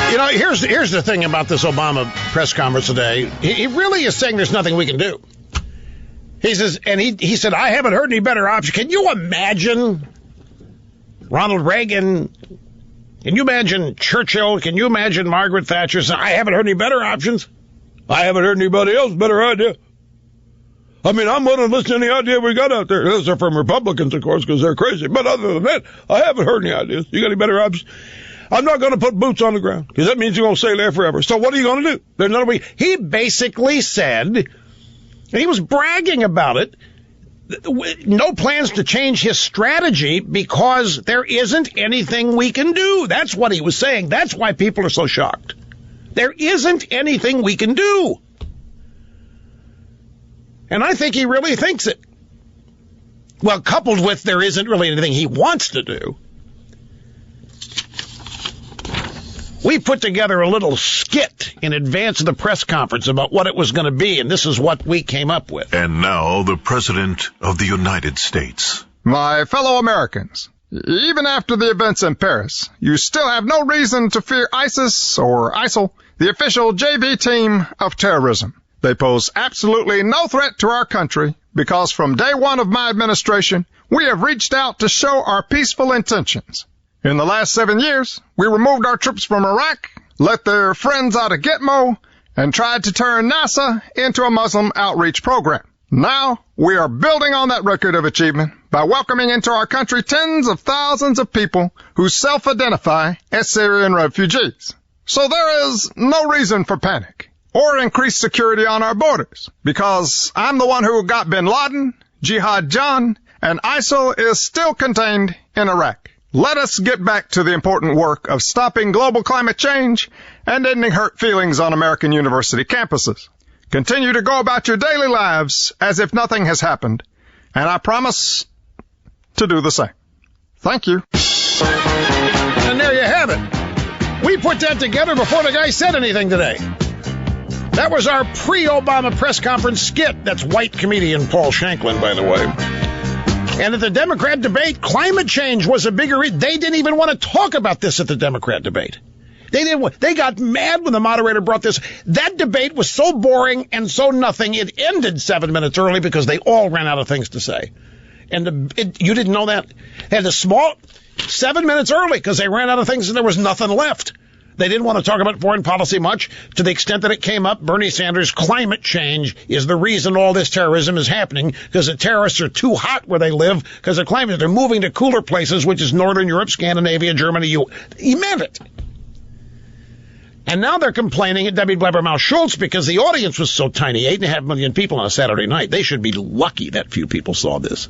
Here's the thing about this Obama press conference today. He really is saying there's nothing we can do. He says, and he said, I haven't heard any better option. Can you imagine Ronald Reagan? Can you imagine Churchill? Can you imagine Margaret Thatcher saying, I haven't heard any better options? I haven't heard anybody else better idea. I mean, I'm willing to listen to any idea we got out there. Those are from Republicans, of course, because they're crazy. But other than that, I haven't heard any ideas. You got any better options? I'm not going to put boots on the ground, because that means you're going to stay there forever. So what are you going to do? There's another way. He basically said, and he was bragging about it, no plans to change his strategy because there isn't anything we can do. That's what he was saying. That's why people are so shocked. There isn't anything we can do. And I think he really thinks it. Well, coupled with there isn't really anything he wants to do. We put together a little skit in advance of the press conference about what it was going to be, and this is what we came up with. And now, the President of the United States. My fellow Americans, even after the events in Paris, you still have no reason to fear ISIS or ISIL, the official JV team of terrorism. They pose absolutely no threat to our country because from day one of my administration, we have reached out to show our peaceful intentions. In the last 7 years, we removed our troops from Iraq, let their friends out of Gitmo, and tried to turn NASA into a Muslim outreach program. Now, we are building on that record of achievement by welcoming into our country tens of thousands of people who self-identify as Syrian refugees. So there is no reason for panic or increased security on our borders, because I'm the one who got bin Laden, Jihad John, and ISIL is still contained in Iraq. Let us get back to the important work of stopping global climate change and ending hurt feelings on American university campuses. Continue to go about your daily lives as if nothing has happened, and I promise to do the same. Thank you. And there you have it. We put that together before the guy said anything today. That was our pre-Obama press conference skit. That's white comedian Paul Shanklin, by the way. And at the Democrat debate, climate change was a bigger... They didn't even want to talk about this at the Democrat debate. They got mad when the moderator brought this. That debate was so boring and so nothing, it ended 7 minutes early because they all ran out of things to say. And you didn't know that? They had a small 7 minutes early because they ran out of things and there was nothing left. They didn't want to talk about foreign policy much. To the extent that it came up, Bernie Sanders' climate change is the reason all this terrorism is happening, because the terrorists are too hot where they live because of climate. They're moving to cooler places, which is Northern Europe, Scandinavia, Germany. He meant it. And now they're complaining at Debbie Blabbermouth Schultz because the audience was so tiny, 8.5 million people on a Saturday night. They should be lucky that few people saw this.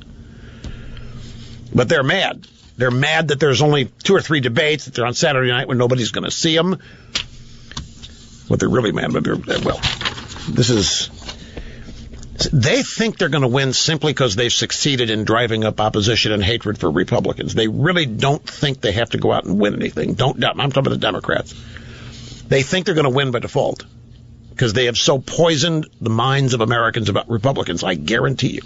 But they're mad. They're mad that there's only 2 or 3 debates, that they're on Saturday night when nobody's going to see them. What they're really mad about, they think they're going to win simply because they've succeeded in driving up opposition and hatred for Republicans. They really don't think they have to go out and win anything. I'm talking about the Democrats. They think they're going to win by default because they have so poisoned the minds of Americans about Republicans, I guarantee you.